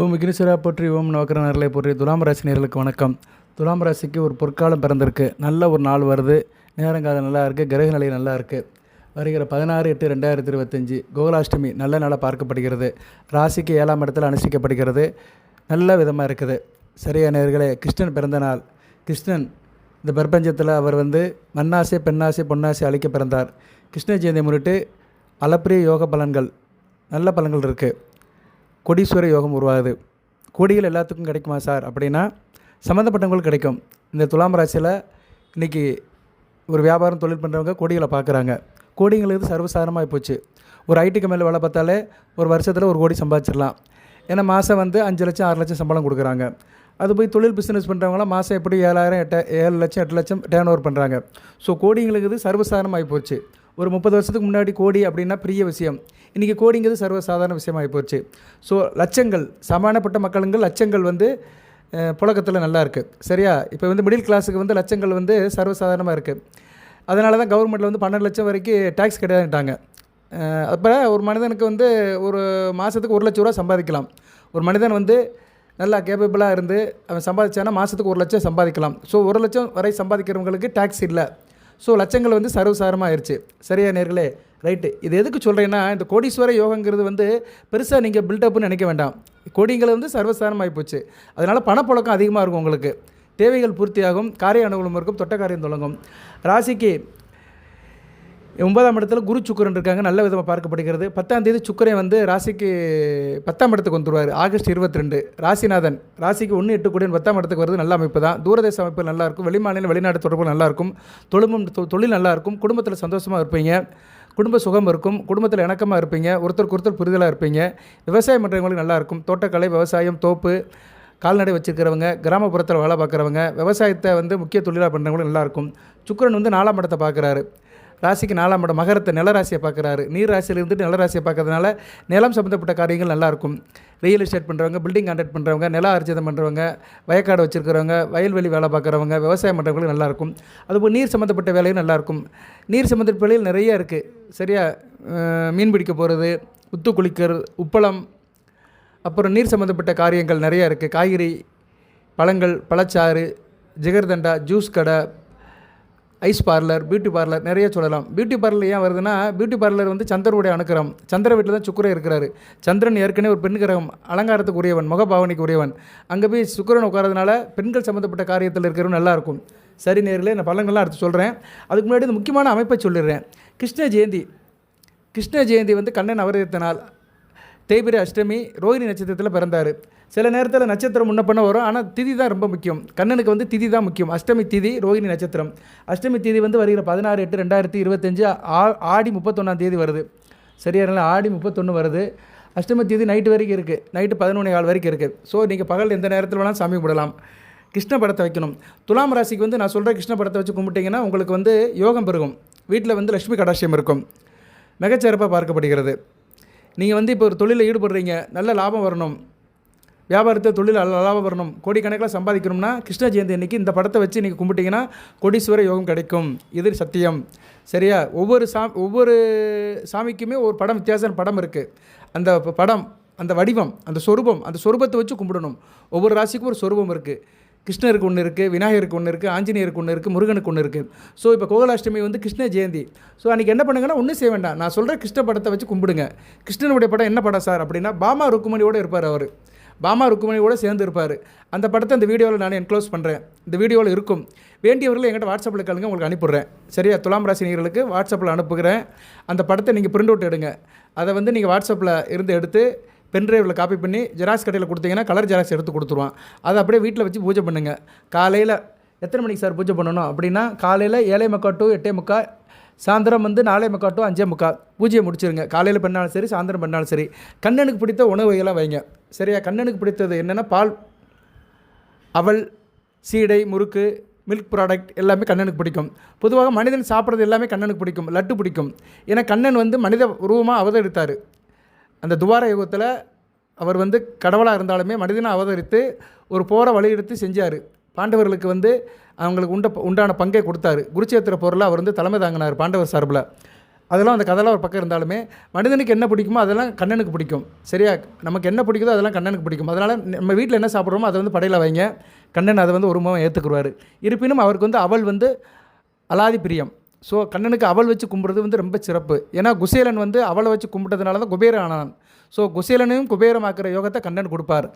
ஓம் விக்னேஸ்வரா போற்றி, ஓம் நவக்கிரகங்களை போற்றி. துலாம் ராசி நேயர்களுக்கு வணக்கம். துலாம் ராசிக்கு ஒரு பொற்காலம் பிறந்திருக்கு. நல்ல ஒரு நாள் வருது. நேரங்காலம் நல்லா இருக்குது. கிரக நிலை நல்லா இருக்குது. வருகிற 16/8/2025 கோகுலாஷ்டமி நல்ல நாளாக பார்க்கப்படுகிறது. ராசிக்கு 7ஆம் இடத்தில் அனுஷ்டிக்கப்படுகிறது. நல்ல விதமாக இருக்குது. சரியா நேயர்களே, கிருஷ்ணன் பிறந்த நாள். கிருஷ்ணன் இந்த பிரபஞ்சத்தில் அவர் மண்ணாசை பெண்ணாசை பொன்னாசை அழிக்க பிறந்தார். கிருஷ்ண ஜெயந்தி முன்னிட்டு அளப்பரிய யோக பலன்கள், நல்ல பலன்கள் இருக்குது. கோடீஸ்வர யோகம் உருவாகுது. கோடிகள் எல்லாத்துக்கும் கிடைக்குமா சார் அப்படின்னா சம்மந்தப்பட்டவங்களுக்கு கிடைக்கும். இந்த துலாம் ராசியில் இன்றைக்கி ஒரு வியாபாரம் தொழில் பண்ணுறவங்க கோடிகளை பார்க்குறாங்க. கோடிங்களுக்கு சர்வசாதாரணமாக போச்சு. ஒரு ஐடிக்கு மேலே வேலை பார்த்தாலே ஒரு வருஷத்தில் 1 கோடி சம்பாதிச்சிடலாம். ஏன்னா மாதம் 5 லட்சம் 6 லட்சம் சம்பளம் கொடுக்குறாங்க. அது போய் தொழில் பிஸ்னஸ் பண்ணுறவங்களாம் மாதம் எப்படி 7 லட்சம் 8 லட்சம் டேர்ன் ஓவர் பண்ணுறாங்க. ஸோ கோடிங்களுக்கு இது சர்வசாதாரணமாக போச்சு. ஒரு 30 வருஷத்துக்கு முன்னாடி கோடி அப்படின்னா பெரிய விஷயம். இன்றைக்கி கோடிங்கிறது சர்வசாதாரண விஷயமாகி போச்சு. ஸோ லட்சங்கள், சமானப்பட்ட மக்களுங்கள் லட்சங்கள் புழக்கத்தில் நல்லா இருக்குது. சரியா? இப்போ மிடில் கிளாஸுக்கு லட்சங்கள் சர்வசாதாரணமாக இருக்குது. அதனால தான் கவர்மெண்ட்டில் 12 லட்சம் வரைக்கும் டேக்ஸ் கிடையாதுட்டாங்க. அப்போ ஒரு மனிதனுக்கு ஒரு மாதத்துக்கு 1 லட்ச ரூபா சம்பாதிக்கலாம். ஒரு மனிதன் நல்லா கேப்பபிளாக இருந்து அவன் சம்பாதிச்சானா மாதத்துக்கு 1 லட்சம் சம்பாதிக்கலாம். ஸோ 1 லட்சம் வரை சம்பாதிக்கிறவங்களுக்கு டேக்ஸ் இல்லை. ஸோ லட்சங்கள் சர்வசாதாரணமாக ஆயிடுச்சு. சரியா நேர்களே? ரைட்டு. இது எதுக்கு சொல்கிறேன்னா, இந்த கோடீஸ்வர யோகங்கிறது பெருசாக நீங்கள் பில்டப்னு நினைக்க வேண்டாம். கோடிங்களை சர்வசாதாரணமாகி போச்சு. அதனால் பணப்புழக்கம் அதிகமாக இருக்கும். உங்களுக்கு தேவைகள் பூர்த்தியாகும். காரிய அனுகூலம் இருக்கும். தொட்ட காரியம் தொடங்கும். ராசிக்கு 9ஆம் இடத்துல குரு சுக்கிரன் இருக்காங்க. நல்ல விதமாக பார்க்கப்படுகிறது. 10ஆம் தேதி சுக்கிரன் ராசிக்கு 10ஆம் இடத்துக்கு வந்துடுவார். ஆகஸ்ட் 22. ராசிநாதன் ராசிக்கு 1-8 கூடிய 10ஆம் இடத்துக்கு வருது. நல்ல அமைப்பு தான். தூரதேச அமைப்பு நல்லாயிருக்கும். வெளிமாநில வெளிநாடு தொடர்பு நல்லாயிருக்கும். தொழில் நல்லாயிருக்கும். குடும்பத்தில் சந்தோஷமாக இருப்பீங்க. குடும்ப சுகம் இருக்கும். குடும்பத்தில் இணக்கமாக இருப்பீங்க. ஒருத்தருக்கு ஒருத்தர் புரிதலாக இருப்பீங்க. விவசாயம் பண்ணுறவங்களுக்கு நல்லாயிருக்கும். தோட்டக்கலை, விவசாயம், தோப்பு, கால்நடை வச்சுருக்கிறவங்க, கிராமப்புறத்தில் வேலை பார்க்குறவங்க, விவசாயத்தை முக்கிய தொழிலாக பண்ணுறவங்களுக்கு நல்லாயிருக்கும். சுக்கிரன் 4ஆம் இடத்தை பார்க்குறாரு. ராசிக்கு 4ஆம் இடம் மகரத்தை நில ராசியை பார்க்குறாரு. நீர் ராசியில் இருந்துட்டு நில ராசியை பார்க்கறதுனால நிலம் சம்மந்தப்பட்ட காரியங்கள் நல்லாயிருக்கும். ரியல் எஸ்டேட் பண்ணுறவங்க, பில்டிங் கான்ட்ராக்ட் பண்ணுறவங்க, நில அர்ஜிதம் பண்ணுறவங்க, வயக்காடு வச்சுருக்கிறவங்க, வயல்வெளி வேலை பார்க்குறவங்க, விவசாயம் பண்ணுறவங்களுக்கு நல்லாயிருக்கும். அதுபோல் நீர் சம்மந்தப்பட்ட வேலையும் நல்லாயிருக்கும். நீர் சம்மந்தப்பட்ட வேலையில் நிறைய இருக்குது. சரியா? மீன் பிடிக்க போகிறது, உத்து குளிக்கிறது, உப்பளம், அப்புறம் நீர் சம்மந்தப்பட்ட காரியங்கள் நிறையா இருக்குது. காய்கறி, பழங்கள், பழச்சாறு, ஜிகர்தண்டா, ஜூஸ் கடை, ஐஸ் பார்லர், பியூட்டி பார்லர் நிறைய சொல்லலாம். பியூட்டி பார்லர் ஏன் வருதுன்னா, பியூட்டி பார்லர் சந்திரனுடைய அனுக்கிரகம். சந்திர வீட்டில் தான் சுக்கிரன் இருக்கிறாரு. சந்திரன் ஏற்கனவே ஒரு பெண் கிரகம், அலங்காரத்துக்கு உரியவன், முகபாவனைக்கு உரியவன். அங்கே போய் சுக்கிரன் உட்காரதுனால பெண்கள் சம்மந்தப்பட்ட காரியத்தில் இருக்கிறவங்க நல்லாயிருக்கும். சரி நேர்களே, நான் பலன்கள்லாம் அடுத்து சொல்கிறேன். அதுக்கு முன்னாடி இந்த முக்கியமான அமைப்பை சொல்லிடுறேன். கிருஷ்ண ஜெயந்தி கண்ணன் அவதரித்த நாள். தேய்பிரை அஷ்டமி, ரோஹிணி நட்சத்திரத்தில் பிறந்தார். சில நேரத்தில் நட்சத்திரம் முன்ன பண்ண வரும். ஆனால் திதி தான் ரொம்ப முக்கியம். கண்ணனுக்கு திதி தான் முக்கியம். அஷ்டமி திதி, ரோஹிணி நட்சத்திரம். அஷ்டமி திதி வருகிற 16/8/2025 ஆடி 31ஆம் தேதி வருது. சரியான ஆடி 31 வருது. அஷ்டமி தேதி நைட்டு வரைக்கும் இருக்குது. நைட்டு 11:15 வரைக்கும் இருக்குது. ஸோ நீங்கள் பகல் எந்த நேரத்தில் வேணாலும் சாமி கும்பிடலாம். கிருஷ்ண படத்தை வைக்கணும். துலாம் ராசிக்கு நான் சொல்கிற கிருஷ்ண படத்தை வச்சு கும்பிட்டிங்கன்னா உங்களுக்கு யோகம் பெருகும். வீட்டில் லட்சுமி கடாட்சியம் இருக்கும். மிகச்சிறப்பாக பார்க்கப்படுகிறது. நீங்கள் இப்போ ஒரு தொழிலில் ஈடுபடுறீங்க, நல்ல லாபம் வரணும், வியாபாரத்தை தொழில் லாபம் வரணும், கோடிக்கணக்கில் சம்பாதிக்கணும்னா கிருஷ்ண ஜெயந்தி அன்றைக்கி இந்த படத்தை வச்சு நீங்கள் கும்பிட்டிங்கன்னா கோடீஸ்வர யோகம் கிடைக்கும். இது சத்தியம். சரியா? ஒவ்வொரு சாமிக்குமே ஒரு படம், வித்தியாசமான படம் இருக்குது. அந்த படம், அந்த வடிவம், அந்த சொரூபத்தை வச்சு கும்பிடணும். ஒவ்வொரு ராசிக்கும் ஒரு சொரூபம் இருக்குது. கிருஷ்ணருக்கு ஒன்று இருக்குது, விநாயகருக்கு ஒன்று இருக்குது, ஆஞ்சநேயருக்கு ஒன்று இருக்குது, முருகனுக்கு ஒன்று இருக்குது. ஸோ இப்போ கோகுலாஷ்டமி கிருஷ்ண ஜெயந்தி. ஸோ அன்றைக்கி என்ன பண்ணுங்கன்னா, ஒன்றும் செய்ய வேண்டாம். நான் சொல்கிற கிருஷ்ண படத்தை வச்சு கும்பிடுங்க. கிருஷ்ணனுடைய படம் என்ன படம் சார் அப்படின்னா, பாமா ருக்குமணியோடு இருப்பார். அவர் பாமா ருக்குமணியோடு சேர்ந்து இருப்பார். அந்த படத்தை இந்த வீடியோவில் நான் என்க்ளோஸ் பண்ணுறேன். இந்த வீடியோவில் இருக்கும். வேண்டியவர்கள் என்கிட்ட வாட்ஸ்அப்பில் கேளுங்க, உங்களுக்கு அனுப்பிடுறேன். சரியா? துலாம் ராசி நேயர்களுக்கு வாட்ஸ்அப்பில் அனுப்புகிறேன். அந்த படத்தை நீங்கள் பிரிண்ட் அவுட் எடுங்க. அதை நீங்கள் வாட்ஸ்அப்பில் இருந்து எடுத்து பென்ட்ரைவில் காப்பி பண்ணி ஜெராக்ஸ் கடையில் கொடுத்தீங்கன்னா கலர் ஜெராக்ஸ் எடுத்து கொடுத்துருவான். அதை அப்படியே வீட்டில் வச்சு பூஜை பண்ணுங்கள். காலையில் எத்தனை மணிக்கு சார் பூஜை பண்ணணும் அப்படின்னா, காலையில் 7:45 to 8:45, சாயந்தரம் 4:45 to 5:45 பூஜையை முடிச்சிருங்க. காலையில் பண்ணாலும் சரி, சாயந்தரம் பண்ணாலும் சரி. கண்ணனுக்கு பிடித்த உணவு வகையெல்லாம் வைங்க. சரியா? கண்ணனுக்கு பிடித்தது என்னென்னா, பால், அவல், சீடை, முறுக்கு, மில்க் ப்ராடக்ட் எல்லாமே கண்ணனுக்கு பிடிக்கும். பொதுவாக மனிதன் சாப்பிட்றது எல்லாமே கண்ணனுக்கு பிடிக்கும். லட்டு பிடிக்கும். ஏன்னா கண்ணன் மனித உருவமாக அவதரித்தார். அந்த துவார யுகத்தில் அவர் கடவுளாக இருந்தாலுமே மனிதனாக அவதரித்து ஒரு போரை வழியெடுத்து செஞ்சார். பாண்டவர்களுக்கு அவங்களுக்கு உண்டான பங்கை கொடுத்தாரு. குருச்சேத்திர போரில் அவர் தலைமை தாங்கினார் பாண்டவர் சார்பில். அதெல்லாம் அந்த கதைலாம் ஒரு பக்கம் இருந்தாலுமே மனிதனுக்கு என்ன பிடிக்குமோ அதெல்லாம் கண்ணனுக்கு பிடிக்கும். சரியா? நமக்கு என்ன பிடிக்குதோ அதெல்லாம் கண்ணனுக்கு பிடிக்கும். அதனால் நம்ம வீட்டில் என்ன சாப்பிட்றோமோ அதை வந்து படையில் வைங்க. கண்ணன் அதை வந்து ஒரு முகம் ஏற்றுக்குருவார். இருப்பினும் அவருக்கு வந்து அவள் வந்து அலாதி பிரியம். ஸோ கண்ணனுக்கு அவள் வச்சு கும்பிட்றது வந்து ரொம்ப சிறப்பு. ஏன்னா குசேலன் வந்து அவளை வச்சு கும்பிட்டதுனால தான் குபேரன் ஆனான். ஸோ குசேலனையும் குபேரமாக்குற யோகத்தை கண்ணன் கொடுப்பார்.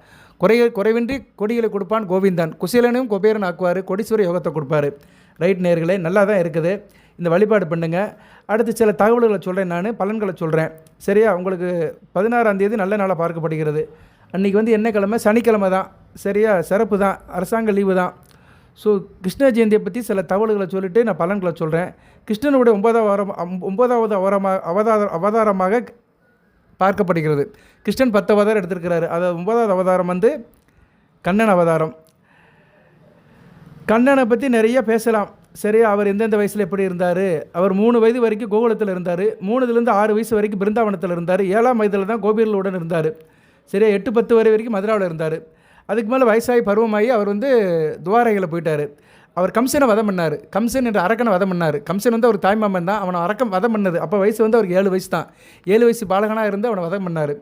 குறைவின்றி கொடிகளை கொடுப்பான் கோவிந்தன். குசேலனையும் குபேரன் ஆக்குவார், கொடீஸ்வர யோகத்தை கொடுப்பார். ரைட் நேயர்களே, நல்லா தான் இருக்குது. இந்த வழிபாடு பண்ணுங்கள். அடுத்து சில தகவல்களை சொல்கிறேன், நான் பலன்களை சொல்கிறேன். சரியா? உங்களுக்கு 16ஆம் தேதி நல்ல நாளாக பார்க்கப்படுகிறது. அன்றைக்கி வந்து என்ன கிழமை? சனிக்கிழமை தான். சரியா? சிறப்பு தான், அரசாங்க லீவு தான். ஸோ கிருஷ்ண ஜெயந்தியை பற்றி சில தகவல்களை சொல்லிவிட்டு நான் பலன்களை சொல்கிறேன். கிருஷ்ணனுடைய 9வது அவதாரமாக பார்க்கப்படுகிறது. கிருஷ்ணன் 10 அவதாரம் எடுத்திருக்கிறாரு. அதாவது 9வது அவதாரம் வந்து கண்ணன் அவதாரம். கண்ணனை பற்றி நிறைய பேசலாம். சரியா? அவர் எந்தெந்த வயசில் எப்படி இருந்தார்? அவர் 3 வயது வரைக்கும் கோகுலத்தில் இருந்தார். 3லேருந்து 6 வயசு வரைக்கும் பிருந்தாவனத்தில் இருந்தார். 7ஆம் வயதில் தான் கோபியர்களுடன் இருந்தார். சரியா? 8-10 வரைக்கும் மதுராவில் இருந்தார். அதுக்கு மேலே வயசாகி பருவமாகி அவர் வந்து துவாரகையில் போயிட்டார். அவர் கம்சனை வதம் பண்ணார். கம்சன் என்ற அரக்கனை வதம் பண்ணார். கம்சன் வந்து அவர் தாய்மாமன் தான். அவனை அரக்கம் வதம் பண்ணது அப்போ வயசு வந்து அவருக்கு 7 வயசு தான். 7 வயசு பாலகனாக இருந்து அவனை வதம் பண்ணார்.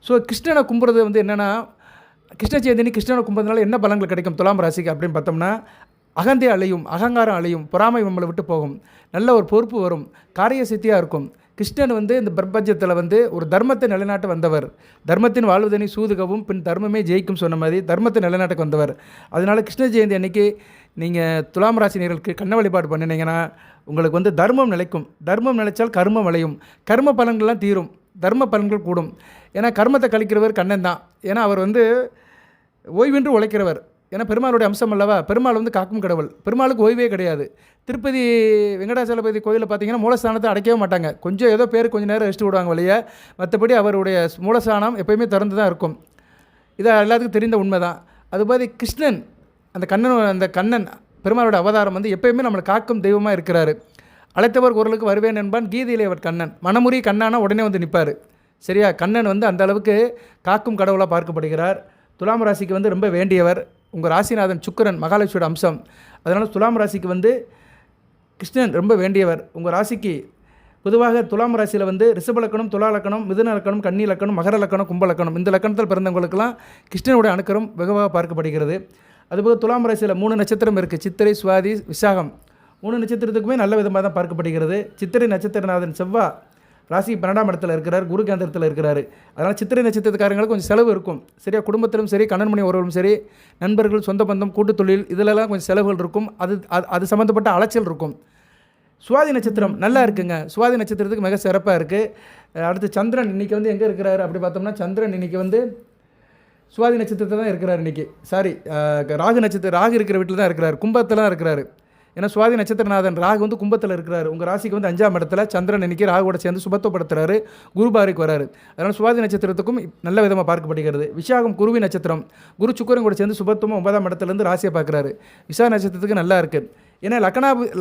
ஸோ கிருஷ்ணனை கும்புறது வந்து என்னென்னா, கிருஷ்ண ஜெயந்தினி கிருஷ்ணனை கும்புறதுனால என்ன பலன்கள் கிடைக்கும் துலாம் ராசிக்கு அப்படின்னு பார்த்தோம்னா, அகந்தை அலையும், அகங்காரம் அலையும், பொறாமை நம்மளை விட்டு போகும், நல்ல ஒரு பொறுப்பு வரும், காரிய சித்தியாக இருக்கும். கிருஷ்ணன் வந்து இந்த பிரபஞ்சத்தில் வந்து ஒரு தர்மத்தை நிலைநாட்ட வந்தவர். தர்மத்தின் வாழ்வதனை சூதுகவும் பின் தர்மமே ஜெயிக்கும் சொன்ன மாதிரி தர்மத்தை நிலைநாட்டுக்கு வந்தவர். அதனால் கிருஷ்ண ஜெயந்தி அன்றைக்கி நீங்கள் துலாம் ராசி நேயர்களுக்கு கண்ண வழிபாடு பண்ணினீங்கன்னா உங்களுக்கு வந்து தர்மம் நிலைக்கும். தர்மம் நிலைச்சால் கர்மம் விளையும். கர்ம பலன்கள்லாம் தீரும், தர்ம பலன்கள் கூடும். ஏன்னா கர்மத்தை கழிக்கிறவர் கண்ணன் தான். ஏன்னா அவர் வந்து ஓய்வின்றி உழைக்கிறவர். ஏன்னா பெருமாளுடைய அம்சம் அல்லவா? பெருமாள் வந்து காக்கும் கடவுள். பெருமாளுக்கு ஓய்வே கிடையாது. திருப்பதி வெங்கடாச்சலபதி கோயிலில் பார்த்தீங்கன்னா மூலஸ்தானத்தை அடைக்கவே மாட்டாங்க. கொஞ்சம் ஏதோ பேர் கொஞ்சம் நேரம் ரெஸ்ட் விடுவாங்க வழியே. மற்றபடி அவருடைய மூலஸ்தானம் எப்போயுமே திறந்து தான் இருக்கும். இது எல்லாத்துக்கும் தெரிந்த உண்மை தான். அதுபோது கிருஷ்ணன் அந்த கண்ணன் பெருமாளோட அவதாரம் வந்து எப்போயுமே நம்மளை காக்கும் தெய்வமாக இருக்கிறாரு. அழைத்தவர் குரலுக்கு வருவேன் என்பான், கீதையிலே அவர் கண்ணன். மனமுறி கண்ணானா உடனே வந்து நிற்பார். சரியா? கண்ணன் வந்து அந்த அளவுக்கு காக்கும் கடவுளாக பார்க்கப்படுகிறார். துலாம் ராசிக்கு வந்து ரொம்ப வேண்டியவர். உங்கள் ராசிநாதன் சுக்கிரன் மகாலட்சுமியோட அம்சம். அதனால் துலாம் ராசிக்கு வந்து கிருஷ்ணன் ரொம்ப வேண்டியவர். உங்கள் ராசிக்கு பொதுவாக துலாம் ராசியில் வந்து ரிஷப லக்கணம், துலா லக்கணம், மிதுன லக்கணம், கன்னி லக்கணம், மகர லக்கணம், கும்ப லக்கணம், இந்த லக்கணத்தில் பிறந்தவங்களுக்கெல்லாம் கிருஷ்ணனுடைய அனுக்கிரம் வெகுவாக பார்க்கப்படுகிறது. அதுபோக துலாம் ராசியில் 3 நட்சத்திரம் இருக்குது. சித்திரை, சுவாதி, விசாகம். 3 நட்சத்திரத்துக்குமே நல்ல விதமாக தான் பார்க்கப்படுகிறது. சித்திரை நட்சத்திரநாதன் செவ்வாய் ராசி 12ஆம் இடத்துல இருக்கிறார், குரு கேந்திரத்தில் இருக்கிறார். அதனால் சித்திரை நட்சத்திரக்காரங்களுக்கு கொஞ்சம் செலவு இருக்கும். சரியா? குடும்பத்திலும் சரி, கணவன் மணி உறவும் சரி, நண்பர்கள், சொந்த பந்தம், கூட்டு தொழில், இதிலெல்லாம் கொஞ்சம் செலவுகள் இருக்கும். அது சம்மந்தப்பட்ட அலைச்சல் இருக்கும். சுவாதி நட்சத்திரம் நல்லா இருக்குங்க. சுவாதி நட்சத்திரத்துக்கு மிக சிறப்பாக இருக்குது. அடுத்து சந்திரன் இன்றைக்கி வந்து எங்கே இருக்கிறாரு அப்படி பார்த்தோம்னா, சந்திரன் இன்றைக்கி வந்து சுவாதி நட்சத்திரத்தில் தான் இருக்கிறார். இன்றைக்கி ராகு இருக்கிற வீட்டில் தான் இருக்கிறார், கும்பத்தில் தான் இருக்கிறார். ஏன்னா சுவாதி நட்சத்திரநாதன் ராகு வந்து கும்பத்தில் இருக்கிறார். உங்கள் ராசிக்கு வந்து 5ஆம் இடத்துல சந்திரன் இன்றைக்கி ராகுவோட சேர்ந்து சுபத்துவப்படுத்துறாரு, குருபாரிக்கு வராரு. அதனால் சுவாதி நட்சத்திரத்துக்கும் நல்ல விதமாக பார்க்கப்படுகிறது. விசாகம் குருவி நட்சத்திரம், குரு சுக்கிரன் கூட சேர்ந்து சுபத்துவம் 9ஆம் இடத்துலேருந்து ராசியை பார்க்குறாரு. விசாக நட்சத்திரத்துக்கு நல்லா இருக்குது. ஏன்னா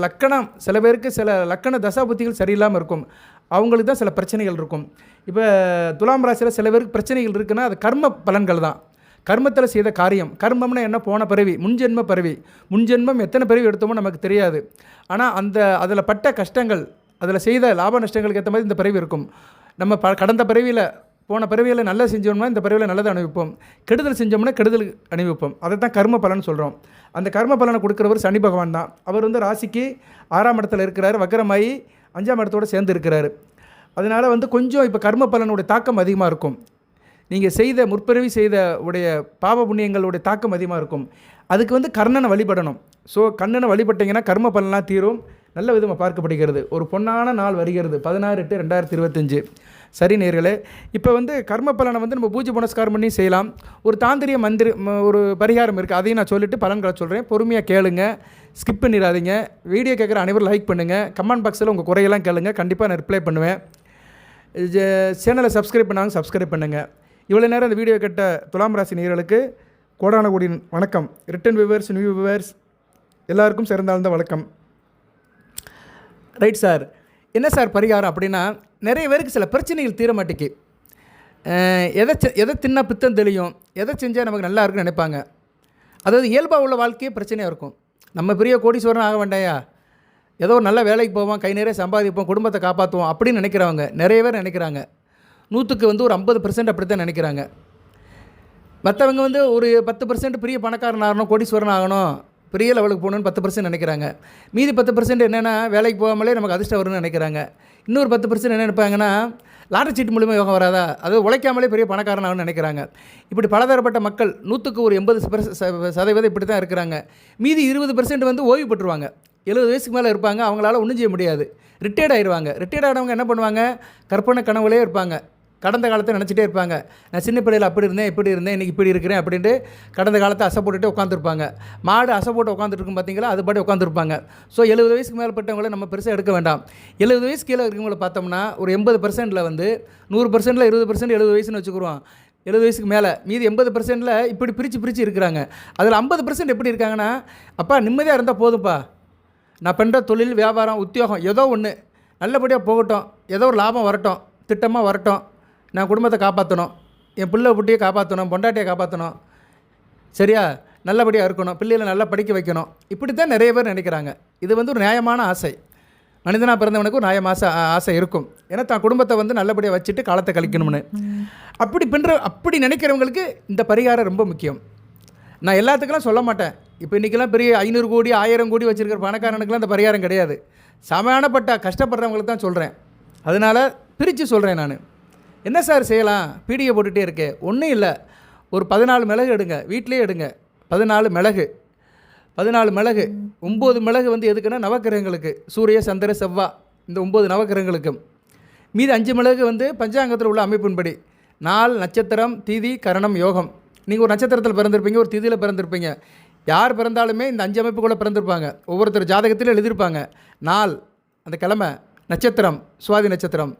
லக்கணம் சில பேருக்கு சில லக்கண தசாபுத்திகள் சரியில்லாமல் இருக்கும். அவங்களுக்கு தான் சில பிரச்சனைகள் இருக்கும். இப்போ துலாம் ராசியில் சில பேருக்கு பிரச்சனைகள் இருக்குன்னா அது கர்ம பலன்கள் தான். கர்மத்தில் செய்த காரியம். கர்மம்னா என்ன? போன பிறவி, முன்ஜென்ம பிறவி. முன்ஜென்மம் எத்தனை பிறவி எடுத்தோமோ நமக்கு தெரியாது. ஆனால் அதில் பட்ட கஷ்டங்கள், அதில் செய்த லாப நஷ்டங்களுக்கு ஏற்ற மாதிரி இந்த பிறவி இருக்கும். நம்ம கடந்த பிறவியில், போன பிறவியில் நல்லா செஞ்சோம்னா இந்த பிறவியில் நல்லதை அனுபவிப்போம். கெடுதல் செஞ்சோம்னா கெடுதல் அனுபவிப்போம். அதை தான் கர்ம பலன் சொல்கிறோம். அந்த கர்ம பலனை கொடுக்குறவர் சனி பகவான் தான். அவர் வந்து ராசிக்கு 6ஆம் இடத்துல இருக்கிறார், வக்கரமாயி 5ஆம் இடத்தோடு சேர்ந்து இருக்கிறார். அதனால் வந்து கொஞ்சம் இப்போ கர்ம பலனுடைய தாக்கம் அதிகமாக இருக்கும். நீங்கள் செய்த முற்பிறவி செய்த உடைய பாவ புண்ணியங்களுடைய தாக்கம் அதிகமாக இருக்கும். அதுக்கு வந்து கர்ணனை வழிபடணும். ஸோ கண்ணனை வழிபட்டிங்கன்னா கர்ம பலனாக தீரும். நல்ல விதமாக பார்க்கப்படுகிறது. ஒரு பொன்னான நாள் வருகிறது, 16/8/2025. சரி நேர்களே, இப்போ வந்து கர்ம பலனை வந்து நம்ம பூஜை புனஸ்காரம் பண்ணி செய்யலாம். ஒரு தாந்திரிய ஒரு பரிகாரம் இருக்குது, அதையும் நான் சொல்லிவிட்டு பலன்களை சொல்கிறேன். பொறுமையாக கேளுங்க, ஸ்கிப் பண்ணிடாதீங்க. வீடியோ கேட்குற அனைவரும் லைக் பண்ணுங்கள். கமெண்ட் பாக்ஸில் உங்கள் குறையெல்லாம் கேளுங்க, கண்டிப்பாக நான் ரிப்ளை பண்ணுவேன். சேனலை சப்ஸ்கிரைப் பண்ணாங்க, சப்ஸ்கிரைப் பண்ணுங்கள். இவ்வளோ நேரம் இந்த வீடியோ கேட்ட துலாம் ராசி நேயர்களுக்கு கோடான கோடி வணக்கம். ரிட்டன் வியூவர்ஸ், நியூ வியூவர்ஸ் எல்லாருக்கும் சிறந்தாழ்ந்த வணக்கம். ரைட் சார், என்ன சார் பரிகாரம் அப்படின்னா, நிறைய பேருக்கு சில பிரச்சனைகள் தீர மாட்டேக்கு. எதை தின்னா பித்தம் தெளியும், எதை செஞ்சால் நமக்கு நல்லா இருக்குன்னு நினைப்பாங்க. அதாவது இயல்பாக உள்ள வாழ்க்கையே பிரச்சனையாக இருக்கும். நம்ம பெரிய கோடீஸ்வரன் ஆக வேண்டாயா, ஏதோ ஒரு நல்ல வேலைக்கு போவோம், கை நிறைய சம்பாதிப்போம், குடும்பத்தை காப்பாற்றுவோம் அப்படின்னு நினைக்கிறவங்க நிறைய பேர் நினைக்கிறாங்க. 100க்கு வந்து ஒரு 50% அப்படி தான் நினைக்கிறாங்க. மற்றவங்க வந்து ஒரு 10% பெரிய பணக்காரன் ஆகணும், கோடீஸ்வரன் ஆகணும், பெரிய லெவலுக்கு போகணுன்னு 10% நினைக்கிறாங்க. மீதி 10% என்னென்னா வேலைக்கு போகாமலே நமக்கு அதிர்ஷ்டம் வரும்னு நினைக்கிறாங்க. இன்னொரு 10% என்ன நினைப்பாங்கன்னா, லாட்டரி சீட்டு மூலிமா யோகம் வராதா, அது உழைக்காமலே பெரிய பணக்காரன் ஆகணும்னு நினைக்கிறாங்க. இப்படி பலதரப்பட்ட மக்கள் 100க்கு ஒரு 80% இப்படி தான் இருக்கிறாங்க. மீதி 20% வந்து ஓய்வு பெற்றுருவாங்க. 70 வயசுக்கு மேலே இருப்பாங்க, அவங்களால ஒன்றும் செய்ய முடியாது, ரிட்டையர்ட் ஆயிடுவாங்க. ரிட்டையர்ட் ஆனவங்க என்ன பண்ணுவாங்க, கற்பனை கனவுலே இருப்பாங்க, கடந்த காலத்தை நினச்சிட்டே இருப்பாங்க. நான் சின்ன பிள்ளையில் அப்படி இருந்தேன், இப்படி இருந்தேன், இன்றைக்கி இப்படி இருக்கிறேன் அப்படின்ட்டு கடந்த காலத்தை அசை போட்டுகிட்டே உட்காந்துருப்பாங்க. மாடு அசை போட்டு உட்காந்துருக்கும் பார்த்தீங்களா, அது பாட்டி உட்காந்துருப்பாங்க. ஸோ 70 வயசுக்கு மேற்பட்டவங்களை நம்ம பெருசாக எடுக்க வேண்டாம். 70 வயசு கீழே இருக்கிறவங்கள பார்த்தோம்னா ஒரு 80%ல் வந்து 100%ல் 20% 70 வயசுன்னு வச்சுக்கிறோம். 70 வயசுக்கு மேலே மீதி 80%ல் இப்படி பிரித்து இருக்கிறாங்க. அதில் 50% எப்படி இருக்காங்கன்னா, அப்பா நிம்மதியாக இருந்தால் போதும்ப்பா, நான் பண்ணுற தொழில், வியாபாரம், உத்தியோகம் ஏதோ ஒன்று நல்லபடியாக போகட்டும், ஏதோ ஒரு லாபம் வரட்டும், திட்டமாக வரட்டும், நான் குடும்பத்தை காப்பாற்றணும், என் பிள்ளை குட்டியை காப்பாற்றணும், பொண்டாட்டியை காப்பாற்றணும், சரியா, நல்லபடியாக இருக்கணும், பிள்ளைகளை நல்லா படிக்க வைக்கணும், இப்படி தான் நிறைய பேர் நினைக்கிறாங்க. இது வந்து ஒரு நியாயமான ஆசை. மனிதனாக பிறந்தவனுக்கு ஒரு நியாயமான ஆசை இருக்கும். ஏன்னா தான் குடும்பத்தை வந்து நல்லபடியாக வச்சுட்டு காலத்தை கழிக்கணும்னு அப்படி நினைக்கிறவங்களுக்கு இந்த பரிகாரம் ரொம்ப முக்கியம். நான் எல்லாத்துக்கெல்லாம் சொல்ல மாட்டேன். இப்போ இன்றைக்கெல்லாம் பெரிய 500 கோடி 1000 கோடி வச்சுருக்கிற பணக்காரனுக்குலாம் இந்த பரிகாரம் கிடையாது. சமானப்பட்ட கஷ்டப்படுறவங்களுக்கு தான் சொல்கிறேன். அதனால் பிரித்து சொல்கிறேன் நான். என்ன சார் செய்யலாம், பீடிகை போட்டுகிட்டே இருக்கே, ஒன்றும் இல்லை, ஒரு 14 மிளகு எடுங்க, வீட்டிலே எடுங்க. 14 மிளகு 9 மிளகு வந்து எதுக்குன்னா நவக்கிரகங்களுக்கு, சூரிய சந்திர செவ்வாய், இந்த 9 நவக்கிரகங்களுக்கும். மீது 5 மிளகு வந்து பஞ்சாங்கத்தில் உள்ள அமைப்பின்படி நாள், நட்சத்திரம், திதி, கரணம், யோகம். நீங்கள் ஒரு நட்சத்திரத்தில் பிறந்திருப்பீங்க, ஒரு திதியில் பிறந்திருப்பீங்க. யார் பிறந்தாலுமே இந்த 5 அமைப்புக்குள்ளே பிறந்திருப்பாங்க. ஒவ்வொருத்தர் ஜாதகத்திலும் எழுதியிருப்பாங்க. நாள், அந்த கிழமை, நட்சத்திரம், சுவாதி நட்சத்திரம்,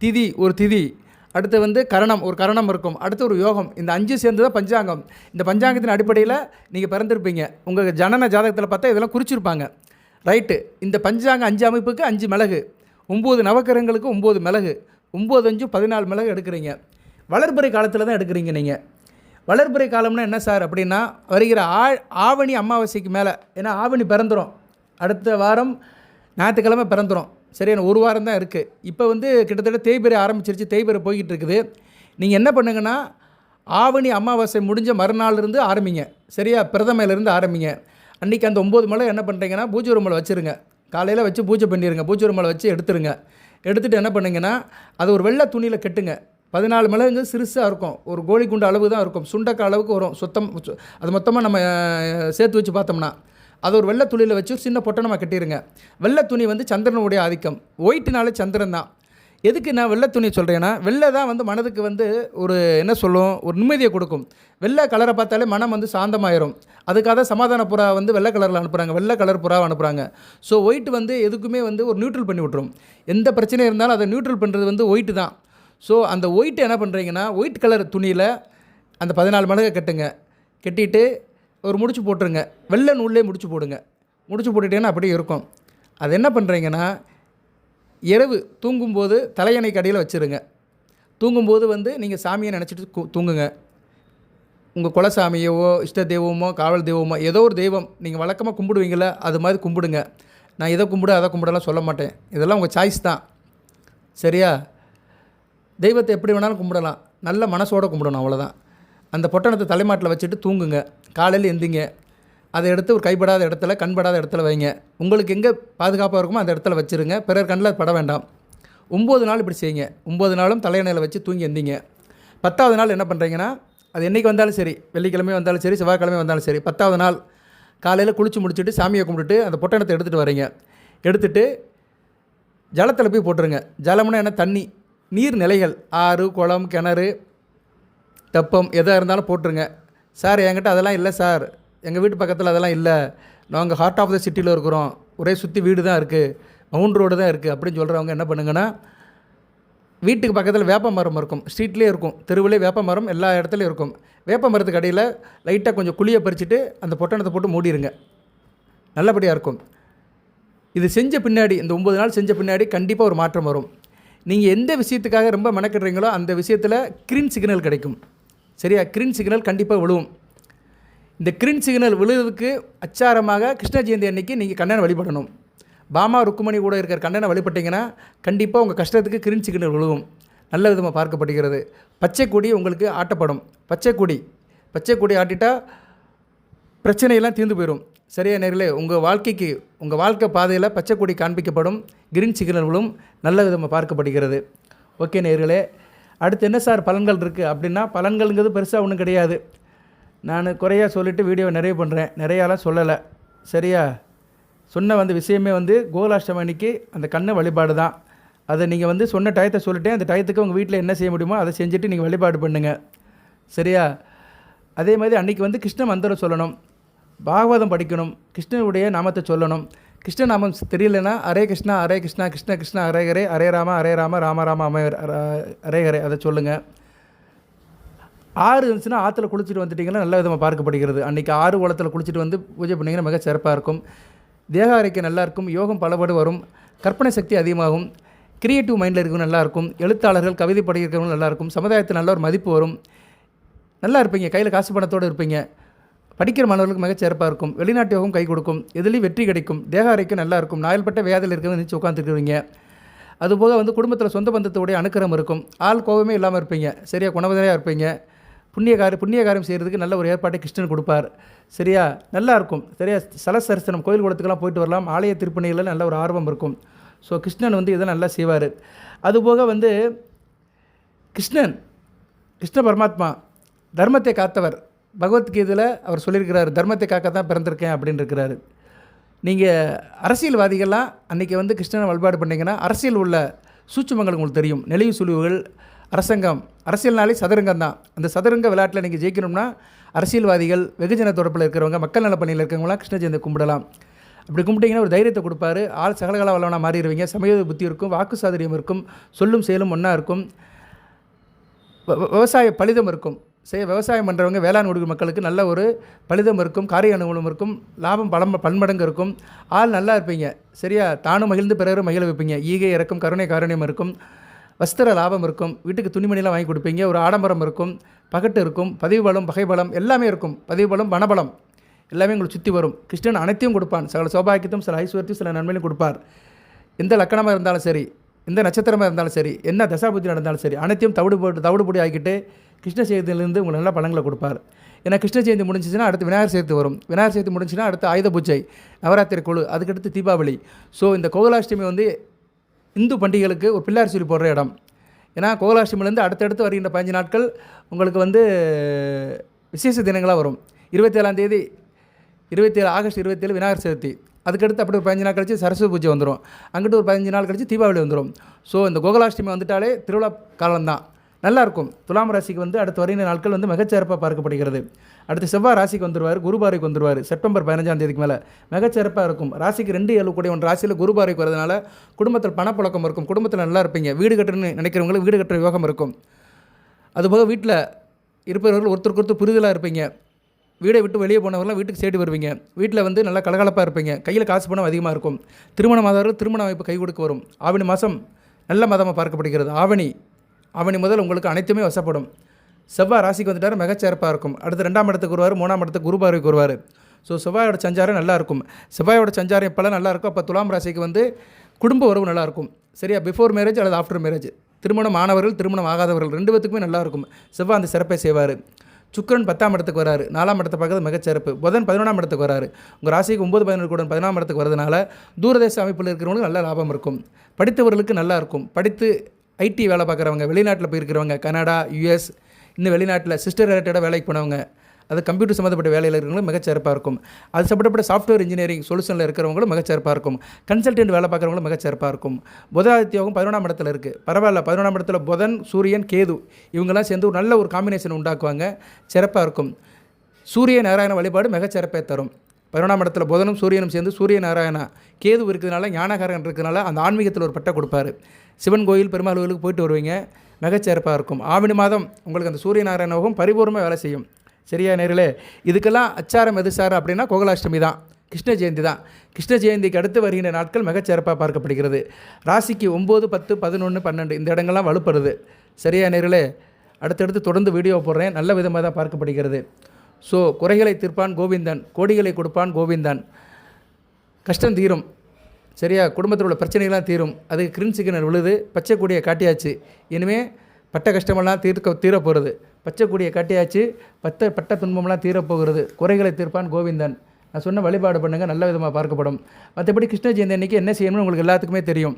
திதி, ஒரு திதி, அடுத்து வந்து கரணம், ஒரு கரணம் இருக்கும், அடுத்து ஒரு யோகம். இந்த 5 சேர்ந்து தான் பஞ்சாங்கம். இந்த பஞ்சாங்கத்தின் அடிப்படையில் நீங்கள் பிறந்திருப்பீங்க. உங்கள் ஜனன ஜாதகத்தில் பார்த்தா இதெல்லாம் குறிச்சிருப்பாங்க. ரைட்டு. இந்த பஞ்சாங்கம் 5 அமைப்புக்கு 5 மிளகு, 9 நவக்கிரகங்களுக்கு 9 மிளகு, 9 5 14 மிளகு எடுக்கிறீங்க. வளர்பிறை காலத்தில் தான் எடுக்கிறீங்க நீங்கள். வளர்பிறை காலம்னா என்ன சார் அப்படின்னா, வருகிற ஆவணி அமாவாசைக்கு மேலே. ஏன்னா ஆவணி பிறந்துடும், அடுத்த வாரம் ஞாயிற்றுக்கிழமை பிறந்துடும். சரியான ஒரு வாரம் தான் இருக்குது. இப்போ வந்து கிட்டத்தட்ட தேய்பிறை ஆரம்பிச்சிருச்சு, தேய்பிறை போய்கிட்டு இருக்குது. நீங்கள் என்ன பண்ணுங்கன்னா, ஆவணி அமாவாசை முடிஞ்ச மறுநாள் இருந்து ஆரம்பிங்க, சரியா, பிரதமையிலேருந்து ஆரம்பிங்க. அன்றைக்கி அந்த 9 மலை என்ன பண்ணுறீங்கன்னா, பூஜை ரூமில் வச்சுருங்க. காலையில் வச்சு பூஜை பண்ணிடுங்க, பூஜை ரூமில் வச்சு எடுத்துருங்க. எடுத்துகிட்டு என்ன பண்ணுங்கன்னா, அதை ஒரு வெள்ளை துணியில் கட்டுங்க. 14 மிளகு சிறுசாக இருக்கும், ஒரு கோழி குண்டு அளவு தான் இருக்கும், சுண்டக்காய் அளவுக்கு வரும். அது மொத்தமாக நம்ம சேர்த்து வச்சு பார்த்தோம்னா அதை ஒரு வெள்ளை துணியில் வச்சு சின்ன பொட்டணமாக கட்டிடுங்க. வெள்ளை துணி வந்து சந்திரனுடைய ஆதிக்கம், ஒயிட்டுனாலே சந்திரன் தான். எதுக்கு நான் வெள்ளை துணி சொல்கிறேன்னா, வெள்ளை தான் வந்து மனதுக்கு வந்து ஒரு என்ன சொல்லும், ஒரு நிம்மதியை கொடுக்கும். வெள்ளை கலரை பார்த்தாலே மனம் வந்து சாந்தமாயிரும். அதுக்காக தான் சமாதான புறா வந்து வெள்ளை கலரில் அனுப்புகிறாங்க, வெள்ளை கலர் புறாவை அனுப்புகிறாங்க. ஸோ ஒயிட் வந்து எதுக்குமே வந்து ஒரு நியூட்ரல் பண்ணி விட்ரும். எந்த பிரச்சனையும் இருந்தாலும் அதை நியூட்ரல் பண்ணுறது வந்து ஒயிட்டு தான். ஸோ அந்த ஒயிட்டு என்ன பண்ணுறீங்கன்னா, ஒயிட் கலர் துணியில் அந்த 14 மிளகை கட்டுங்க. கட்டிட்டு ஒரு முடிச்சு போட்டுருங்க, வெள்ளை நூல்லே முடிச்சு போடுங்க. முடிச்சு போட்டுட்டேன்னா அப்படியே இருக்கும். அது என்ன பண்ணுறீங்கன்னா, இரவு தூங்கும்போது தலையணைக்கு அடியில் வச்சுருங்க. தூங்கும்போது வந்து நீங்கள் சாமியை நினச்சிட்டு தூங்குங்க. உங்கள் குலசாமியவோ, இஷ்ட தெய்வமோ, காவல் தெய்வமோ, ஏதோ ஒரு தெய்வம் நீங்கள் வழக்கமாக கும்பிடுவீங்கள, அது மாதிரி கும்பிடுங்க. நான் இதை கும்பிடு அதை கும்பிடலாம் சொல்ல மாட்டேன், இதெல்லாம் உங்கள் சாய்ஸ் தான், சரியா. தெய்வத்தை எப்படி வேணாலும் கும்பிடலாம், நல்ல மனசோடு கும்பிடணும், அவ்வளோதான். அந்த பொட்டணத்தை தலைமாட்டில் வச்சுட்டு தூங்குங்க. காலையில் எந்திங்க, அதை எடுத்து ஒரு கைப்படாத இடத்துல, கண்படாத இடத்துல வைங்க. உங்களுக்கு எங்கே பாதுகாப்பாக இருக்குமோ அந்த இடத்துல வச்சுருங்க, பிறர் கண்ணில் பட வேண்டாம். 9 நாள் இப்படி செய்யுங்க. 9 நாளும் தலையணையில் வச்சு தூங்கி எந்திங்க. 10வது நாள் என்ன பண்ணுறீங்கன்னா, அது என்றைக்கு வந்தாலும் சரி, வெள்ளிக்கிழமை வந்தாலும் சரி, செவ்வாய்க்கிழமை வந்தாலும் சரி, 10வது நாள் காலையில் குளித்து முடிச்சுட்டு சாமியை கும்பிட்டுட்டு அந்த பொட்டணத்தை எடுத்துகிட்டு வரீங்க. எடுத்துகிட்டு ஜலத்தில் போய் போட்டுருங்க. ஜலம்னா என்ன, தண்ணி, நீர் நிலைகள், ஆறு, குளம், கிணறு, தெப்பம் எதாக இருந்தாலும் போட்டுருங்க. சார் என்கிட்ட அதெல்லாம் இல்லை சார், எங்கள் வீட்டு பக்கத்தில் அதெல்லாம் இல்லை, நாங்கள் ஹார்ட் ஆஃப் த சிட்டியில் இருக்கிறோம், ஒரே சுற்றி வீடு தான் இருக்குது, மவுண்ட் ரோடு தான் இருக்குது அப்படின்னு சொல்கிறவங்க என்ன பண்ணுங்கன்னா, வீட்டுக்கு பக்கத்தில் வேப்ப மரம் இருக்கும், ஸ்ட்ரீட்லேயே இருக்கும், தெருவிலே வேப்ப மரம் எல்லா இடத்துலையும் இருக்கும். வேப்ப மரத்துக்கு அடியில் லைட்டாக கொஞ்சம் குழியை பறிச்சுட்டு அந்த பொட்டணத்தை போட்டு மூடிடுங்க, நல்லபடியாக இருக்கும். இது செஞ்ச பின்னாடி, இந்த 9 நாள் செஞ்ச பின்னாடி கண்டிப்பாக ஒரு மாற்றம் வரும். நீங்கள் எந்த விஷயத்துக்காக ரொம்ப மெனக்கிடுறீங்களோ அந்த விஷயத்தில் கிரீன் சிக்னல் கிடைக்கும், சரியா. கிரீன் சிக்னல் கண்டிப்பாக விழுவும். இந்த கிரீன் சிக்னல் விழுவதுக்கு அச்சாரமாக கிருஷ்ண ஜெயந்தி அன்னைக்கு நீங்கள் கண்ணனை வழிபடணும். பாமா ருக்குமணி கூட இருக்கிற கண்ணனை வழிபட்டிங்கன்னா கண்டிப்பாக உங்கள் கஷ்டத்துக்கு கிரீன் சிக்னல் விழுகும், நல்ல விதமாக பார்க்கப்படுகிறது. பச்சை கொடி உங்களுக்கு ஆட்டப்படும். பச்சை கொடி ஆட்டிட்டா பிரச்சனையெல்லாம் தீர்ந்து போயிடும். சரியா நேர்களே, உங்கள் வாழ்க்கைக்கு உங்கள் வாழ்க்கை பாதையில் பச்சை கொடி காண்பிக்கப்படும், கிரீன் சிக்னல்களும் நல்ல விதமாக பார்க்கப்படுகிறது. ஓகே நேர்களே, அடுத்து என்ன சார் பலன்கள் இருக்குது அப்படின்னா, பலன்கள்ங்கிறது பெருசாக ஒன்றும் கிடையாது. நான் குறையாக சொல்லிவிட்டு வீடியோவை நிறைய பண்ணுறேன், நிறையாலாம் சொல்லலை. சரியா, சொன்ன விஷயமே கோகுலாஷ்டமி அன்னைக்கு அந்த கண்ணு வழிபாடு தான். அதை நீங்கள் சொன்ன டயத்தை சொல்லிட்டேன். அந்த டயத்துக்கு உங்கள் வீட்டில் என்ன செய்ய முடியுமோ அதை செஞ்சுட்டு நீங்கள் வழிபாடு பண்ணுங்கள். சரியா, அதே மாதிரி அன்றைக்கி கிருஷ்ண மந்திரம் சொல்லணும், பாகவதம் படிக்கணும், கிருஷ்ணனுடைய நாமத்தை சொல்லணும். கிருஷ்ண நாமம் தெரியலனா ஹரே கிருஷ்ணா ஹரே கிருஷ்ணா கிருஷ்ண கிருஷ்ணா ஹரே ஹரே, ஹரே ராம ராம ராம ஹரே ஹரே, அதை சொல்லுங்கள். ஆறு இருந்துச்சுன்னா ஆற்றுல குளிச்சுட்டு வந்துட்டிங்கன்னா நல்ல விதமாக பார்க்கப்படுகிறது. அன்றைக்கி ஆறு குளத்தில் குளிச்சுட்டு பூஜை பண்ணிங்கன்னா மிக சிறப்பாக இருக்கும். தேக ஆரோக்கியம் நல்லாயிருக்கும், யோகம் பலபடு வரும், கற்பனை சக்தி அதிகமாகும், கிரியேட்டிவ் மைண்டில் இருக்கவும் நல்லாயிருக்கும், எழுத்தாளர்கள் கவிதை படிக்கிறவங்களும் நல்லாயிருக்கும், சமுதாயத்தில் நல்ல ஒரு மதிப்பு வரும், நல்லா இருப்பீங்க, கையில் காசு பணத்தோடு இருப்பீங்க, படிக்கிற மாணவர்களுக்கு மிகச்சிறப்பாக இருக்கும், வெளிநாட்டு யோகம் கை கொடுக்கும், எதுலேயும் வெற்றி கிடைக்கும், தேக ஆரோக்கியம் நல்லாயிருக்கும், நாயல்பட்ட வேதையில் இருக்கிறவங்க நினச்சி உட்காந்துருக்குவீங்க. அதுபோக குடும்பத்தில் சொந்த பந்தத்தோடைய அனுக்கிரம் இருக்கும், ஆள் கோபமே இல்லாமல் இருப்பீங்க. சரியா, குணவதையாக இருப்பீங்க. புண்ணிய காரியம் செய்கிறதுக்கு நல்ல ஒரு ஏற்பாட்டை கிருஷ்ணன் கொடுப்பார். சரியா, நல்லாயிருக்கும். சரியா, சலசரிசனம் கோயில் குளத்துக்கெல்லாம் போயிட்டு வரலாம், ஆலய திருப்பணிகளில் நல்ல ஒரு ஆர்வம் இருக்கும். ஸோ கிருஷ்ணன் இதை நல்லா செய்வார். அதுபோக கிருஷ்ண பரமாத்மா தர்மத்தை காத்தவர். பகவத்கீதையில் அவர் சொல்லியிருக்கிறார், தர்மத்தை காக்க தான் பிறந்திருக்கேன் அப்படின்னு இருக்கிறாரு. நீங்கள் அரசியல்வாதிகள்லாம் அன்றைக்கி கிருஷ்ணனை வழிபாடு பண்ணிங்கன்னா அரசியல் உள்ள சூட்சுமங்கள் உங்களுக்கு தெரியும். நெளிவு சுழிவுகள், அரசாங்கம், அரசியல்னாலே சதுரங்கம் தான். அந்த சதுரங்க விளையாட்டில் நீங்கள் ஜெயிக்கணும்னா அரசியல்வாதிகள், வெகுஜன தொடர்பில் இருக்கிறவங்க, மக்கள் நலப்பணியில் இருக்கிறவங்களாம் கிருஷ்ண ஜெயந்தி கும்பிடலாம். அப்படி கும்பிட்டிங்கன்னா ஒரு தைரியத்தை கொடுப்பாரு. ஆள் சகலகலா வல்லவனாக மாறிடுவீங்க. சமயோத புத்தி இருக்கும், வாக்கு சாதுரியம் இருக்கும், சொல்லும் செயலும் ஒன்றா இருக்கும், விவசாய பலிதம் இருக்கும். விவசாயம் பண்ணுறவங்க, வேளாண் உடுகு மக்களுக்கு நல்ல ஒரு பலிதம் இருக்கும், காரிய அனுகூலம் இருக்கும், லாபம் பன்மடங்கு இருக்கும், ஆள் நல்லா இருப்பீங்க. சரியா, தானும் மகிழ்ந்து பிறரும் மகிழ வைப்பீங்க, ஈகை இறக்கும், கருணை காரணியம் இருக்கும், வஸ்திர லாபம் இருக்கும், வீட்டுக்கு துணிமணிலாம் வாங்கி கொடுப்பீங்க, ஒரு ஆடம்பரம் இருக்கும், பகட்டு இருக்கும், பதிவு பலம், பகை பலம் எல்லாமே இருக்கும், பதிவு பலம், பணபலம் எல்லாமே உங்களுக்கு சுற்றி வரும். கிருஷ்ணன் அனைத்தையும் கொடுப்பான், சகல சௌபாகியத்தையும், சில ஐஸ்வர்யத்தையும், சில நன்மையும் கொடுப்பார். எந்த லக்கணமாக இருந்தாலும் சரி, எந்த நட்சத்திரமாக இருந்தாலும் சரி, என்ன தசாபுத்தி நடந்தாலும் சரி, அனைத்தையும் தவிடு பொடி ஆகிட்டு கிருஷ்ண ஜெயந்தியிலேருந்து உங்களுக்கு நல்ல பலன்களை கொடுப்பார். ஏன்னா கிருஷ்ண ஜெயந்தி முடிஞ்சிச்சுன்னா அடுத்து விநாயகர் சதுர்த்தி வரும், விநாயகர் சதுர்த்தி முடிஞ்சுன்னா அடுத்து ஆயுத பூஜை, நவராத்திரி குழு, அதுக்கடுத்து தீபாவளி. ஸோ இந்த கோகுலாஷ்டமி இந்து பண்டிகைகளுக்கு ஒரு பிள்ளார் சொல்லி போடுற இடம். ஏன்னா கோகுலாஷ்டமிலேருந்து அடுத்தடுத்து வருகின்ற 15 நாட்கள் உங்களுக்கு விசேஷ தினங்களாக வரும். 27 ஆகஸ்ட் 27 விநாயகர் சதுர்த்தி, அதுக்கடுத்து அப்படி ஒரு 15 நாள் கழிச்சு சரஸ்வதி பூஜை வந்துடும், அங்கிட்டு ஒரு 15 நாள் கழிச்சு தீபாவளி வந்துடும். ஸோ இந்த கோகுலாஷ்டமி வந்துட்டாலே திருவிழா காலம்தான், நல்லாயிருக்கும். துலாம் ராசிக்கு அடுத்து வருகிற நாட்கள் மிகச்சிறப்பாக பார்க்கப்படுகிறது. அடுத்து செவ்வாய் ராசிக்கு வந்துடுவார், குருபாரைக்கு வந்துடுவார் செப்டம்பர் 15ஆம் தேதிக்கு மேலே, மிகச்சிறப்பாக இருக்கும். ராசிக்கு 2 7 கூடிய 1 ராசியில் குருபாரைக்கு வரதுனால குடும்பத்தில் பணப்புழக்கம் இருக்கும், குடும்பத்தில் நல்லா இருப்பீங்க, வீடு கட்டுறன்னு நினைக்கிறவங்களுக்கு வீடு கட்டுற யோகம் இருக்கும். அதுபோக வீட்டில் இருப்பவர்கள் ஒருத்தருக்கு புரிதலாக இருப்பீங்க, வீடை விட்டு வெளியே போனவர்களாம் வீட்டுக்கு தேடி வருவீங்க, வீட்டில் நல்லா கலகலப்பாக இருப்பீங்க, கையில் காசு பணம் அதிகமாக இருக்கும், திருமணமாதவர்கள் திருமண அமைப்பு கை கொடுக்க வரும். ஆவணி மாதம் நல்ல மாதமாக பார்க்கப்படுகிறது. ஆவணி முதல் உங்களுக்கு அனைத்துமே வசப்படும். செவ்வாய் ராசிக்கு வந்துட்டார், மிகச்சிறப்பாக இருக்கும். அடுத்து 2ஆம் இடத்துக்கு வருவார், 3ஆம் இடத்துக்கு குருபார்வைக்கு வருவார். ஸோ செவ்வாயோட சஞ்சாரம் நல்லாயிருக்கும். செவ்வாயோட சஞ்சாரம் எப்போல்லாம் நல்லாயிருக்கும், அப்போ துலாம் ராசிக்கு குடும்ப உறவு நல்லாயிருக்கும். சரியா, பிஃபோர் மேரேஜ் அல்லது ஆஃப்டர் மேரேஜ், திருமணம் ஆனவர்கள் திருமணம் ஆகாதவர்கள் 2 பேத்துக்குமே நல்லாயிருக்கும். செவ்வாய் அந்த சிறப்பை செய்வார். சுக்கிரன் 10ஆம் இடத்துக்கு வராரு, 4ஆம் இடத்தை பார்க்கறது மிகச்சிறப்பு. புதன் 11ஆம் இடத்துக்கு வராரு, உங்கள் ராசிக்கு 9 11 கூட 11ஆம் இடத்துக்கு வரதுனால தூரதேச அமைப்பில் இருக்கிறவங்களுக்கு நல்ல லாபம் இருக்கும். படித்தவர்களுக்கு நல்லா இருக்கும். படித்து ஐடி வேலை பார்க்குறவங்க, வெளிநாட்டில் போயிருக்கிறவங்க, கனடா, யூஎஸ், இன்னும் வெளிநாட்டில் சிஸ்டர் ரிலேட்டடாக வேலைக்கு போனவங்க, அது கம்ப்யூட்டர் சம்மந்தப்பட்ட வேலையில் இருக்கிறவங்களும் மிகச்சிறப்பாக இருக்கும். அது சம்மந்தப்பட்ட சாஃப்ட்வேர் இன்ஜினியரிங் சொல்யூஷனில் இருக்கிறவங்களும் மிகச்சிறப்பாக இருக்கும். கன்சல்டன்ட் வேலை பார்க்குறவங்களும் மிகச்சிறப்பாக இருக்கும். புதாதித்யோகம் 11ஆம் இடத்துல இருக்குது, பரவாயில்ல. 11ஆம் இடத்துல புதன், சூரியன், கேது இவங்கெல்லாம் சேர்ந்து ஒரு நல்ல ஒரு காம்பினேஷன் உண்டாக்குவாங்க, சிறப்பாக இருக்கும். சூரிய நாராயண வழிபாடு மிகச்சிறப்பை தரும். 11ஆம் இடத்துல புதனும் சூரியனும் சேர்ந்து சூரிய நாராயணா கேது இருக்கிறதுனால, ஞானகாரன் இருக்கிறதுனால அந்த ஆன்மீகத்தில் ஒரு பட்டை கொடுப்பார். சிவன் கோயில், பெருமாள் கோயிலுக்கு போயிட்டு வருவீங்க, மிகச்சிறப்பாக இருக்கும். ஆவணி மாதம் உங்களுக்கு அந்த சூரிய நாராயண யோகம் பரிபூர்ணமாக வேலை செய்யும். சரியா நேர்களே, இதுக்கெல்லாம் அச்சாரம் எது சார் அப்படின்னா கோகுலாஷ்டமி தான், கிருஷ்ண ஜெயந்தி தான். கிருஷ்ண ஜெயந்திக்கு அடுத்து வருகின்ற நாட்கள் மிகச்சிறப்பாக பார்க்கப்படுகிறது. ராசிக்கு 9 10 11 12 இந்த இடங்கள்லாம் வலுப்படுது. சரியா நேர்களே, அடுத்தடுத்து தொடர்ந்து வீடியோ போடுறேன், நல்ல விதமாக தான் பார்க்கப்படுகிறது. ஸோ குறைகளை தீர்ப்பான் கோவிந்தன், கோடிகளை கொடுப்பான் கோவிந்தன், கஷ்டம் தீரும். சரியா? குடும்பத்தில் உள்ள பிரச்சனைகள்லாம் தீரும். அதுக்கு கிரீன் சிக்னல் விழுது. பச்சை கொடியை காட்டியாச்சு. இனிமேல் பட்ட கஷ்டமெல்லாம் தீரப்போகிறது. பச்சை கொடியை காட்டியாச்சு. பட்ட துன்பமெல்லாம் தீரப்போகிறது. குறைகளை தீர்ப்பான் கோவிந்தன். நான் சொன்ன வழிபாடு பண்ணுங்கள், நல்ல விதமாக பார்க்கப்படும். மற்றபடி கிருஷ்ண ஜெயந்தி அன்றைக்கி என்ன செய்யணும்னு உங்களுக்கு எல்லாத்துக்குமே தெரியும்.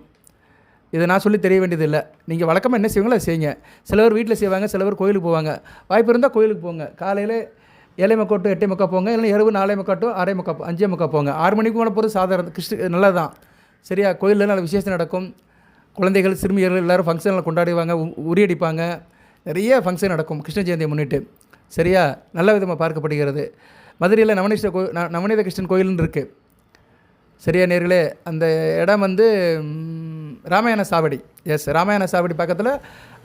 இதை நான் சொல்லி தெரிய வேண்டியதில்லை. நீங்கள் வழக்கமாக என்ன செய்வீங்களோ அதை செய்யுங்க. சிலவர் வீட்டில் செய்வாங்க, சிலவர் கோயிலுக்கு போவாங்க. வாய்ப்பு இருந்தால் கோயிலுக்கு போங்க. காலையில் 7:45 to 8:45 போங்க. இல்லைன்னா இரவு 4:45 to 6:45 5:45 போங்க. 6 மணிக்கு மேலே போகிறது சாதாரண நல்லது தான். சரியா? கோயிலில் நல்ல விசேஷம் நடக்கும். குழந்தைகள் சிறுமியர்கள் எல்லோரும் ஃபங்க்ஷனில் கொண்டாடுவாங்க, உரியடிப்பாங்க. நிறைய ஃபங்க்ஷன் நடக்கும் கிருஷ்ண ஜெயந்தியை முன்னிட்டு. சரியா? நல்ல விதமாக பார்க்கப்படுகிறது. மதுரையில் நவநீத கிருஷ்ணன் கோயில்னு இருக்குது. சரியா நேர்களே? அந்த இடம் வந்து ராமாயண சாவடி. ராமாயண சாவடி பக்கத்தில்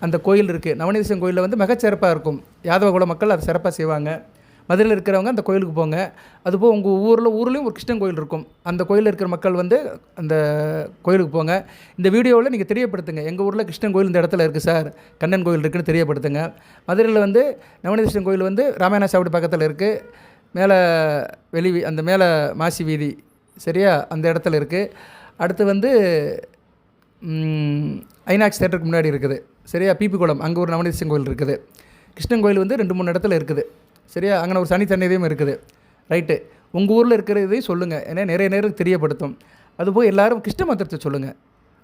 அந்த கோயில் இருக்குது. நவநீதேஸ்வரன் கோயிலில் வந்து மிகச்சிறப்பாக இருக்கும். யாதவ குல மக்கள் அதை சிறப்பாக செய்வாங்க. மதுரையில் இருக்கிறவங்க அந்த கோயிலுக்கு போங்க. அதுபோல் உங்கள் ஊர்லேயும் ஒரு கிருஷ்ணன் கோயில் இருக்கும். அந்த கோயிலில் இருக்கிற மக்கள் வந்து அந்த கோயிலுக்கு போங்க. இந்த வீடியோவில் நீங்கள் தெரியப்படுத்துங்க, எங்கள் ஊரில் கிருஷ்ணன் கோயில் இந்த இடத்துல இருக்குது சார், கண்ணன் கோயில் இருக்குதுன்னு தெரியப்படுத்துங்க. மதுரையில் வந்து நவநீதேஸ்வரன் கோயில் வந்து ராமாயண சாவடி பக்கத்தில் இருக்குது. மேலே அந்த மேலே மாசி வீதி, சரியா? அந்த இடத்துல இருக்குது. அடுத்து வந்து ஐநாக்ஸ் தேட்டருக்கு முன்னாடி இருக்குது. சரியா? பிபி குளம், அங்கே ஒரு நவநீதேஸ்வரன் கோயில் இருக்குது. கிருஷ்ணன் கோயில் வந்து 2-3 இடத்துல இருக்குது. சரியா? அங்கே ஒரு சனி சன்னதியும் இருக்குது. ரைட்டு. உங்கள் ஊரில் இருக்கிறதையும் சொல்லுங்கள், ஏன்னா நிறைய நேரம் தெரியப்படுத்தும். அதுபோல் எல்லோரும் கிருஷ்ண மந்திரத்தை சொல்லுங்கள்.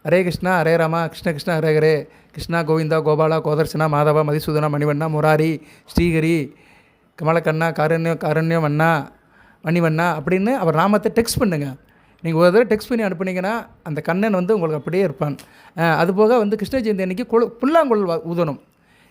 ஹரே கிருஷ்ணா ஹரே ராமா கிருஷ்ண கிருஷ்ணா ஹரே ஹரே, கிருஷ்ணா கோவிந்தா கோபாலா கோதர்ஷனா மாதவா மதிசூதனா மணிவண்ணா முராரி ஸ்ரீஹரி கமலக்கண்ணா காரண்யம் அண்ணா மணிவண்ணா அப்படின்னு அவர் நாமத்தை டெக்ஸ்ட் பண்ணுங்கள். நீங்கள் ஒரு தடவை டெக்ஸ்ட் பண்ணி அனுப்புனீங்கன்னா அந்த கண்ணன் வந்து உங்களுக்கு அப்படியே இருப்பான். அதுபோக வந்து கிருஷ்ண ஜெயந்தி அன்றைக்கி புல்லாங்குழல் ஊதணும்.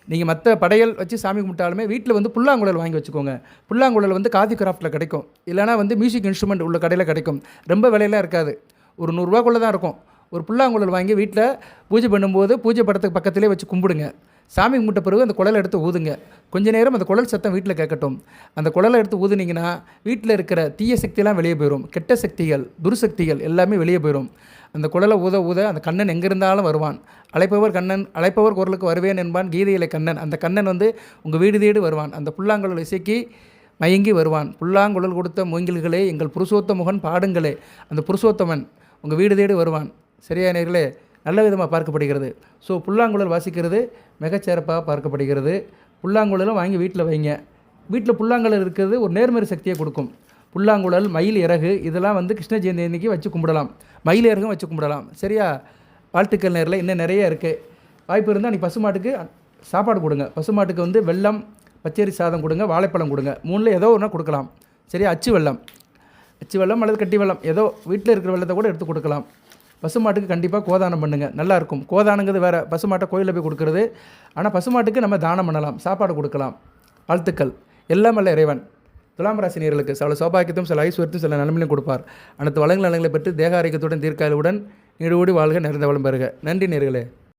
நீங்கள் மற்ற படையல் வச்சு சாமி கும்பிட்டாலுமே வீட்டில் வந்து புல்லாங்குழல் வாங்கி வச்சுக்கோங்க. புல்லாங்குழல் வந்து காதி கிராஃப்ட்டில் கிடைக்கும், இல்லைனா வந்து மியூசிக் இன்ஸ்ட்ருமெண்ட் உள்ள கடையில் கிடைக்கும். ரொம்ப விலையெல்லாம் இருக்காது, ஒரு 100 ரூபாக்குள்ளே தான் இருக்கும். ஒரு புல்லாங்குழல் வாங்கி வீட்டில் பூஜை பண்ணும்போது பூஜை படத்துக்கு பக்கத்திலே வச்சு கும்பிடுங்க. சாமி கும்பிட்ட பிறகு அந்த குழலை எடுத்து ஊதுங்க. கொஞ்ச நேரம் அந்த குழல் சத்தம் வீட்டில் கேட்கட்டும். அந்த குழலை எடுத்து ஊதுனீங்கன்னா வீட்டில் இருக்கிற தீய சக்தியெல்லாம் வெளியே போயிடும். கெட்ட சக்திகள், துர்சக்திகள் எல்லாமே வெளியே போயிடும். அந்த குழலை ஊத அந்த கண்ணன் எங்கே இருந்தாலும் வருவான். அழைப்பவர் குரலுக்கு வருவேன் என்பான் கீதையிலே கண்ணன். அந்த கண்ணன் வந்து உங்கள் வீடு தேடி வருவான். அந்த புல்லாங்குழல் இசைக்கு மயங்கி வருவான். புல்லாங்குழல் கொடுத்த மூங்கில்களே எங்கள் புருஷோத்த முகன் பாடுங்களே, அந்த புருஷோத்தமன் உங்கள் வீடு தேடி வருவான். சரியா நேர்களே? நல்ல விதமாக பார்க்கப்படுகிறது. ஸோ புல்லாங்குழல் வாசிக்கிறது மிகச்சிறப்பாக பார்க்கப்படுகிறது. புல்லாங்குழலும் வாங்கி வீட்டில் வைங்க. வீட்டில் புல்லாங்குழல் இருக்கிறது ஒரு நேர்மறை சக்தியை கொடுக்கும். புல்லாங்குழல், மயில் இறகு இதெல்லாம் வந்து கிருஷ்ண ஜெயந்தி அன்றைக்கி வச்சு கும்பிடலாம். மயில் இறகும் வச்சு கும்பிடலாம். சரியா? வாழ்த்துக்கள் நேரில் இன்னும் நிறைய இருக்குது. வாய்ப்பு இருந்தால் நீ பசுமாட்டுக்கு சாப்பாடு கொடுங்க. பசுமாட்டுக்கு வந்து வெல்லம், பச்சரி சாதம் கொடுங்க, வாழைப்பழம் கொடுங்க. 3ல் ஏதோ ஒன்றா கொடுக்கலாம். சரியா? அச்சு வெல்லம் அல்லது கட்டி வெல்லம், ஏதோ வீட்டில் இருக்கிற வெள்ளத்தை கூட எடுத்து கொடுக்கலாம். பசுமாட்டுக்கு கண்டிப்பாக கோதானம் பண்ணுங்கள், நல்லாயிருக்கும். கோதானங்கிறது வேறு, பசுமாட்டை கோயிலில் போய் கொடுக்குறது. ஆனால் பசுமாட்டுக்கு நம்ம தானம் பண்ணலாம், சாப்பாடு கொடுக்கலாம். வாழ்த்துக்கள். எல்லாம் அல்ல இறைவன் துலாம் ராசி நேயர்களுக்கு சில சௌபாக்கியத்தும் சில ஐஸ்வர்யத்தையும் சில நன்மையும் கொடுப்பார். அனைத்து வளங்களை பெற்று தேக ஆரோக்கியத்துடன் தீர்க்காயுடன் நீடோடி வாழ்க நிறைந்த வளம் பெறுக. நன்றி நேயர்களே.